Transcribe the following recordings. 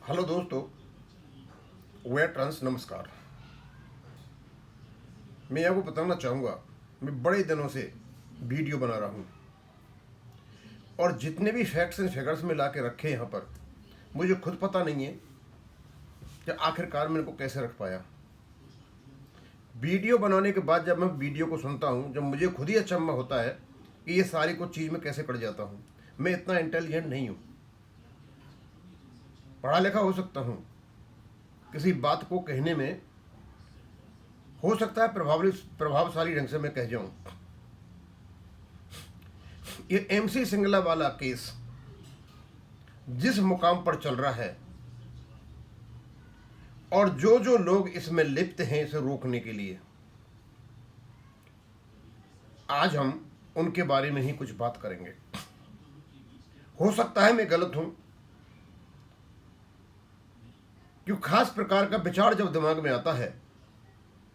Hello दोस्तों, where trans नमस्कार। मैं आपको बताना चाहूँगा, मैं बड़े दिनों से वीडियो बना रहा हूँ और जितने भी फैक्ट्स एंड फिगर्स में ला के रखे यहाँ पर, मुझे खुद पता नहीं है कि आखिरकार मैं इनको कैसे रख पाया। वीडियो बनाने के बाद जब मैं वीडियो को सुनता हूँ, जब मुझे खुद ही अचंभा होता है कि ये सारी कुछ चीज़ में कैसे कर जाता हूँ। मैं इतना इंटेलिजेंट नहीं हूँ, पढ़ा लिखा हो सकता हूँ, किसी बात को कहने में हो सकता है प्रभावशाली ढंग से मैं कह जाऊँ। ये एमसी सिंगला वाला केस जिस मुकाम पर चल रहा है और जो जो लोग इसमें लिप्त हैं इसे रोकने के लिए, आज हम उनके बारे में ही कुछ बात करेंगे। हो सकता है मैं गलत हूं, क्योंकि खास प्रकार का विचार जब दिमाग में आता है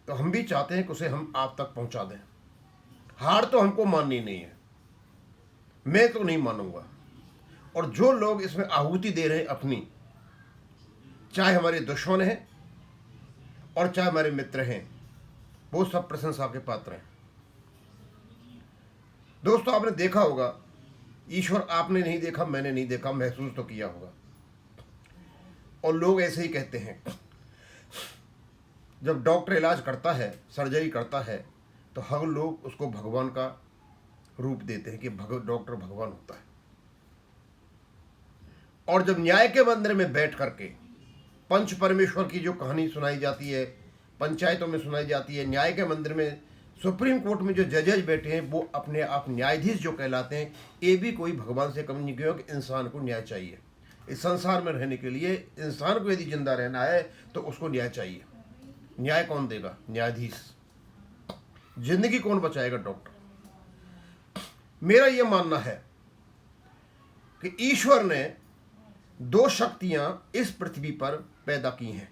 तो हम भी चाहते हैं कि उसे हम आप तक पहुंचा दें। हार तो हमको माननी नहीं है, मैं तो नहीं मानूंगा। और जो लोग इसमें आहुति दे रहे हैं अपनी, चाहे हमारे दुश्मन हैं और चाहे हमारे मित्र हैं, वो सब प्रशंसा के पात्र हैं। दोस्तों, आपने देखा होगा, ईश्वर आपने नहीं देखा, मैंने नहीं देखा, महसूस तो किया होगा। और लोग ऐसे ही कहते हैं, जब डॉक्टर इलाज करता है, सर्जरी करता है, तो हर लोग उसको भगवान का रूप देते हैं कि डॉक्टर भगवान होता है। और जब न्याय के मंदिर में बैठ करके पंच परमेश्वर की जो कहानी सुनाई जाती है, पंचायतों में सुनाई जाती है, न्याय के मंदिर में सुप्रीम कोर्ट में जो जजेज बैठे हैं वो अपने आप न्यायाधीश जो कहलाते हैं, ये भी कोई भगवान से कम नहीं, क्योंकि इंसान को न्याय चाहिए। इस संसार में रहने के लिए इंसान को यदि जिंदा रहना है तो उसको न्याय चाहिए। न्याय कौन देगा? न्यायाधीश। जिंदगी कौन बचाएगा? डॉक्टर। मेरा यह मानना है कि ईश्वर ने दो शक्तियां इस पृथ्वी पर पैदा की हैं,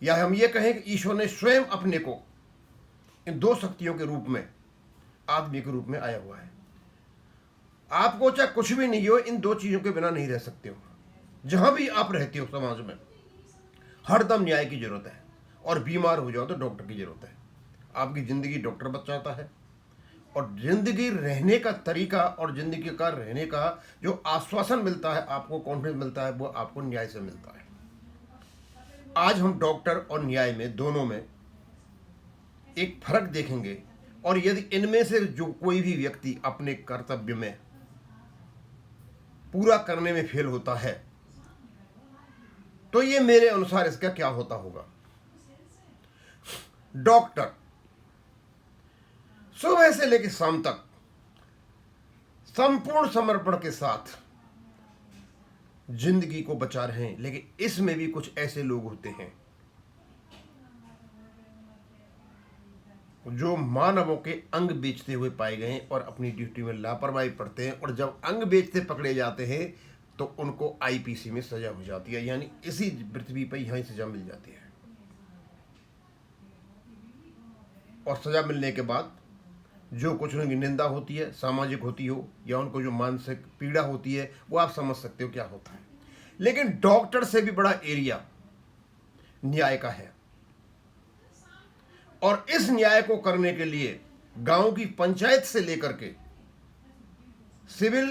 या हम ये कहें कि ईश्वर ने स्वयं अपने को इन दो शक्तियों के रूप में, आदमी के रूप में आया हुआ है। आपको चाहे कुछ भी नहीं हो, इन दो चीजों के बिना नहीं रह सकते हो। जहां भी आप रहते हो समाज में, हरदम न्याय की जरूरत है। और बीमार हो जाओ तो डॉक्टर की जरूरत है। आपकी जिंदगी डॉक्टर बचाता है। और जिंदगी रहने का तरीका और जिंदगी का रहने का जो आश्वासन मिलता है, आपको कॉन्फिडेंस मिलता है, वो आपको न्याय से मिलता है। आज हम डॉक्टर और न्याय में, दोनों में एक फर्क देखेंगे। और यदि इनमें से जो कोई भी व्यक्ति अपने कर्तव्य में पूरा करने में फेल होता है, तो ये मेरे अनुसार इसका क्या होता होगा। डॉक्टर सुबह से लेकर शाम तक संपूर्ण समर्पण के साथ जिंदगी को बचा रहे हैं, लेकिन इसमें भी कुछ ऐसे लोग होते हैं जो मानवों के अंग बेचते हुए पाए गए हैं और अपनी ड्यूटी में लापरवाही पड़ते हैं। और जब अंग बेचते पकड़े जाते हैं तो उनको आईपीसी में सजा हो जाती है, यानी इसी पृथ्वी पर यहां सजा मिल जाती है। और सजा मिलने के बाद जो कुछ उनकी निंदा होती है, सामाजिक होती हो या उनको जो मानसिक पीड़ा होती है, वो आप समझ सकते हो क्या होता है। लेकिन डॉक्टर से भी बड़ा एरिया न्याय का है। और इस न्याय को करने के लिए गांव की पंचायत से लेकर के, सिविल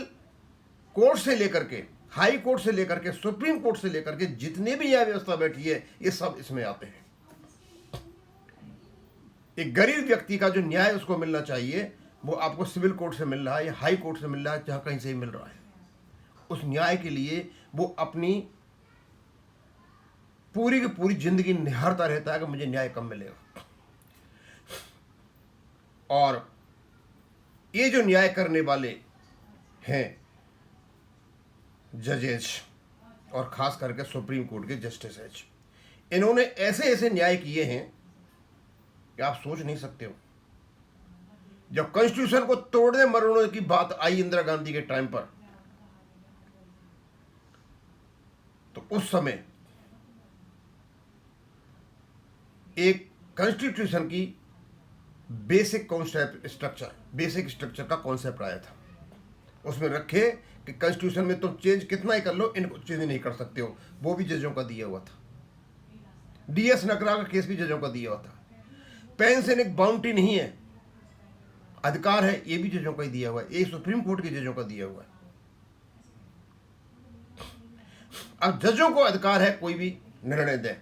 कोर्ट से लेकर के, हाई कोर्ट से लेकर के, सुप्रीम कोर्ट से लेकर के, जितने भी न्याय व्यवस्था बैठी है, ये सब इसमें आते हैं। एक गरीब व्यक्ति का जो न्याय उसको मिलना चाहिए, वो आपको सिविल कोर्ट से मिल रहा है या हाई कोर्ट से मिल रहा है, जहां कहीं से ही मिल रहा है। उस न्याय के लिए वो अपनी पूरी की पूरी जिंदगी निहारता रहता है कि मुझे न्याय कब मिलेगा। और ये जो न्याय करने वाले हैं, जजेस और खास करके सुप्रीम कोर्ट के जस्टिस, इन्होंने ऐसे ऐसे न्याय किए हैं कि आप सोच नहीं सकते हो। जब कॉन्स्टिट्यूशन को तोड़ने मरोड़ने की बात आई इंदिरा गांधी के टाइम पर, तो उस समय एक कॉन्स्टिट्यूशन की बेसिक स्ट्रक्चर का कॉन्सेप्ट आया था। उसमें रखे कि कॉन्स्टिट्यूशन में तुम चेंज कितना ही कर लो, इनको चेंज नहीं कर सकते हो। वो भी जजों का दिया हुआ था। DS नकरा का केस भी जजों का दिया हुआ था। पेंशन एक बाउंड्री नहीं है, अधिकार है, ये भी जजों का ही दिया हुआ है। ये सुप्रीम कोर्ट के जजों का दिया हुआ है। अब जजों को अधिकार है कोई भी निर्णय दे।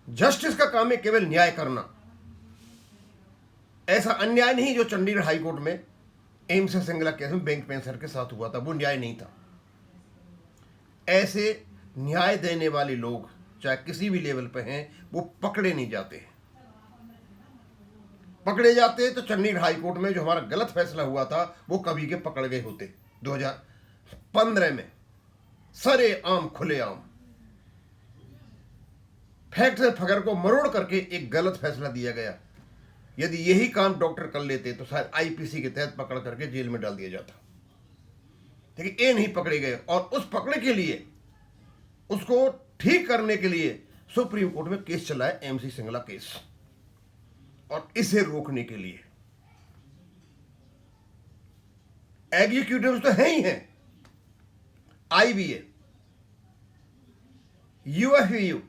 जस्टिस का काम है केवल न्याय करना। ऐसा अन्याय नहीं जो चंडीगढ़ हाईकोर्ट में एम्स सिंगला केस में बैंक पेंशनर के साथ हुआ था, वो न्याय नहीं था। ऐसे न्याय देने वाले लोग चाहे किसी भी लेवल पे हैं, वो पकड़े नहीं जाते। पकड़े जाते तो चंडीगढ़ हाईकोर्ट में जो हमारा गलत फैसला हुआ था वो कभी के पकड़ गए होते। 2015 में सरे आम खुले आम फैक्ट से फगर को मरोड़ करके एक गलत फैसला दिया गया। यदि यही काम डॉक्टर कर लेते तो शायद IPC के तहत पकड़ करके जेल में डाल दिया जाता। लेकिन ये नहीं पकड़े गए, और उस पकड़े के लिए, उसको ठीक करने के लिए सुप्रीम कोर्ट में केस चला है, MC सिंगला केस। और इसे रोकने के लिए एग्जीक्यूटिव तो है ही है, IBA, UFU,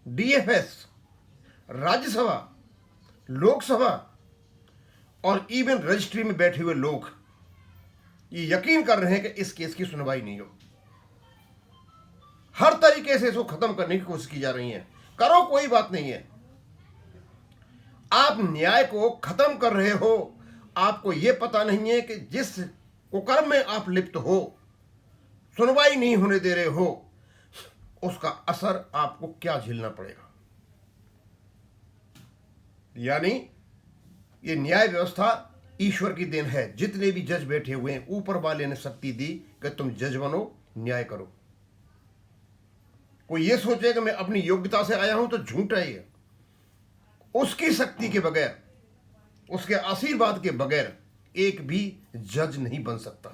DFS, Rajya Sabha, Lok Sabha और इवन रजिस्ट्री में बैठे हुए लोग ये यकीन कर रहे हैं कि इस केस की सुनवाई नहीं हो। हर तरीके से इसको खत्म करने की कोशिश की जा रही है। करो, कोई बात नहीं है। आप न्याय को खत्म कर रहे हो, आपको यह पता नहीं है कि जिस कुकर्म में आप लिप्त हो, सुनवाई नहीं होने दे रहे हो, उसका असर आपको क्या झेलना पड़ेगा। यानी ये न्याय व्यवस्था ईश्वर की देन है। जितने भी जज बैठे हुए हैं, ऊपर वाले ने शक्ति दी कि तुम जज बनो, न्याय करो। कोई ये सोचे कि मैं अपनी योग्यता से आया हूं तो झूठ है ये। उसकी शक्ति के बगैर, उसके आशीर्वाद के बगैर एक भी जज नहीं बन सकता।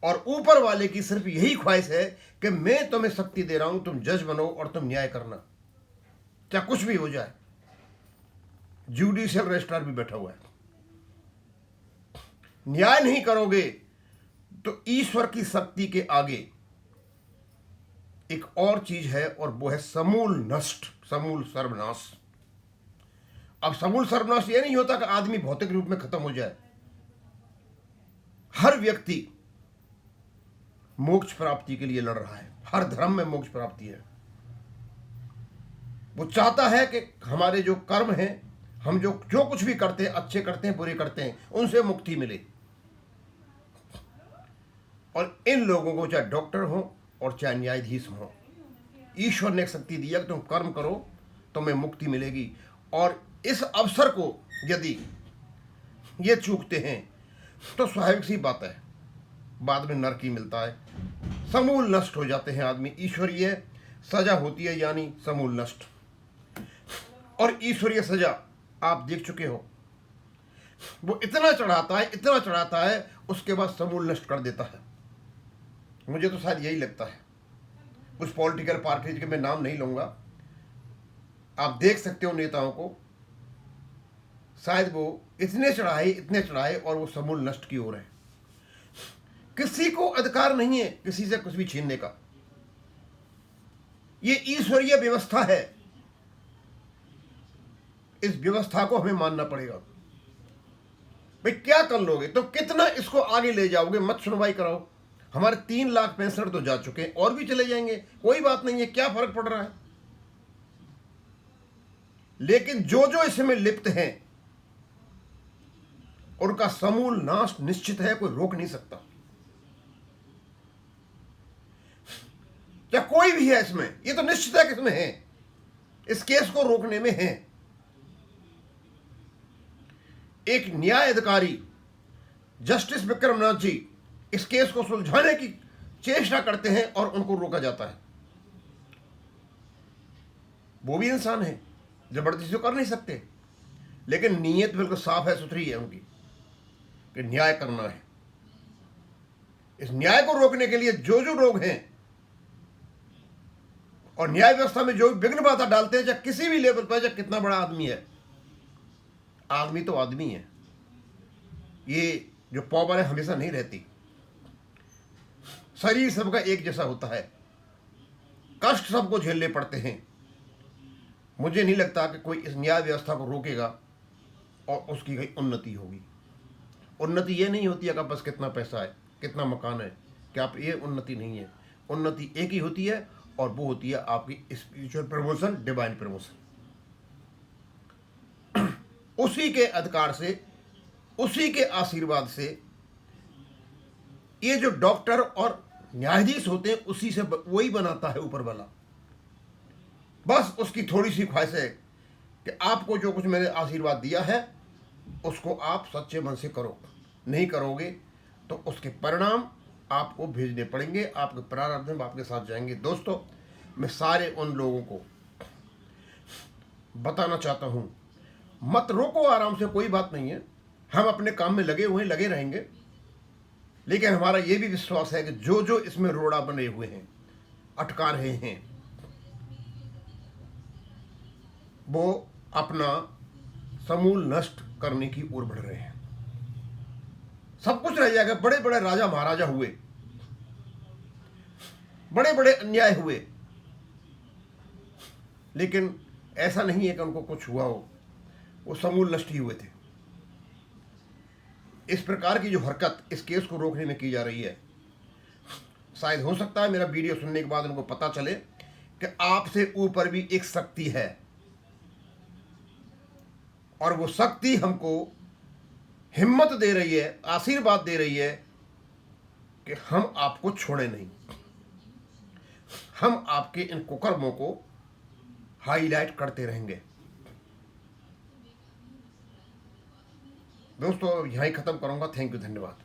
और ऊपर वाले की सिर्फ यही ख्वाहिश है कि मैं तुम्हें शक्ति दे रहा हूं, तुम जज बनो और तुम न्याय करना, चाहे कुछ भी हो जाए। जुडिशियल रजिस्ट्रार भी बैठा हुआ है। न्याय नहीं करोगे तो ईश्वर की शक्ति के आगे एक और चीज है, और वो है समूल नष्ट, समूल सर्वनाश। अब समूल सर्वनाश ये नहीं होता कि आदमी भौतिक रूप में खत्म हो जाए। हर व्यक्ति मोक्ष प्राप्ति के लिए लड़ रहा है। हर धर्म में मोक्ष प्राप्ति है। वो चाहता है कि हमारे जो कर्म हैं, हम जो कुछ भी करते हैं, अच्छे करते हैं, बुरे करते हैं, उनसे मुक्ति मिले। और इन लोगों को, चाहे डॉक्टर हो और चाहे न्यायाधीश हो, ईश्वर ने एक शक्ति दिया कि तुम कर्म करो, तुम्हें मुक्ति मिलेगी। और इस अवसर को यदि ये चूकते हैं तो स्वाभाविक सी बात है, बाद में नरक ही मिलता है। समूल नष्ट हो जाते हैं आदमी। ईश्वरीय सजा होती है, यानी समूल नष्ट। और ईश्वरीय सजा आप देख चुके हो, वो इतना चढ़ाता है, उसके बाद समूल नष्ट कर देता है। मुझे तो शायद यही लगता है। कुछ पॉलिटिकल पार्टीज के मैं नाम नहीं लूंगा, आप देख सकते हो नेताओं को, शायद वो इतने चढ़ाए और वो समूल नष्ट की ओर है। किसी को अधिकार नहीं है किसी से कुछ भी छीनने का। ये ईश्वरीय व्यवस्था है। इस व्यवस्था को हमें मानना पड़ेगा। भाई क्या कर लोगे तो कितना इसको आगे ले जाओगे? मत सुनवाई कराओ। हमारे 3 लाख पेंशनर तो जा चुके हैं, और भी चले जाएंगे, कोई बात नहीं है, क्या फर्क पड़ रहा है। लेकिन जो इसमें लिप्त हैं उनका समूल नाश निश्चित है, कोई रोक नहीं सकता। क्या कोई भी है इसमें, ये तो निश्चित है कि इसमें है, इस केस को रोकने में है। एक न्याय अधिकारी जस्टिस विक्रमनाथ जी इस केस को सुलझाने की चेष्टा करते हैं और उनको रोका जाता है। वो भी इंसान है, जबरदस्ती तो कर नहीं सकते, लेकिन नीयत बिल्कुल साफ है, सुथरी है उनकी कि न्याय करना है। इस न्याय को रोकने के लिए जो लोग हैं और न्याय व्यवस्था में जो विघ्न बाधा डालते हैं, चाहे किसी भी लेवल पर, चाहे कितना बड़ा आदमी है, आदमी तो आदमी है, ये जो पावर है हमेशा नहीं रहती। शरीर सबका एक जैसा होता है, कष्ट सबको झेलने पड़ते हैं। मुझे नहीं लगता कि कोई इस न्याय व्यवस्था को रोकेगा और उसकी कहीं उन्नति होगी। उन्नति ये नहीं होती है कि बस कितना पैसा है, कितना मकान है, कि आप, ये उन्नति नहीं है। उन्नति एक ही होती है और वो होती है आपकी स्पिरिचुअल प्रमोशन, डिवाइन प्रमोशन। उसी के अधिकार से, उसी के आशीर्वाद से ये जो डॉक्टर और न्यायाधीश होते हैं, उसी से वही बनाता है ऊपर वाला। बस उसकी थोड़ी सी ख्वाहिश है कि आपको जो कुछ मैंने आशीर्वाद दिया है उसको आप सच्चे मन से करो। नहीं करोगे तो उसके परिणाम आपको भेजने पड़ेंगे, आपके प्रारब्ध में आपके साथ जाएंगे। दोस्तों, मैं सारे उन लोगों को बताना चाहता हूँ, मत रोको आराम से, कोई बात नहीं है। हम अपने काम में लगे हुए हैं, लगे रहेंगे, लेकिन हमारा ये भी विश्वास है कि जो जो इसमें रोड़ा बने हुए हैं, अटका रहे हैं, वो अपना समूल नष्ट करने की ओर बढ़ रहे हैं। सब कुछ रह जाएगा। बड़े बड़े राजा महाराजा हुए, बड़े बड़े अन्याय हुए, लेकिन ऐसा नहीं है कि उनको कुछ हुआ हो, वो समूल नष्ट ही हुए थे। इस प्रकार की जो हरकत इस केस को रोकने में की जा रही है, शायद हो सकता है मेरा वीडियो सुनने के बाद उनको पता चले कि आपसे ऊपर भी एक शक्ति है, और वो शक्ति हमको हिम्मत दे रही है, आशीर्वाद दे रही है कि हम आपको छोड़े नहीं। हम आपके इन कुकर्मों को हाईलाइट करते रहेंगे। दोस्तों, यहीं खत्म करूंगा। थैंक यू, धन्यवाद।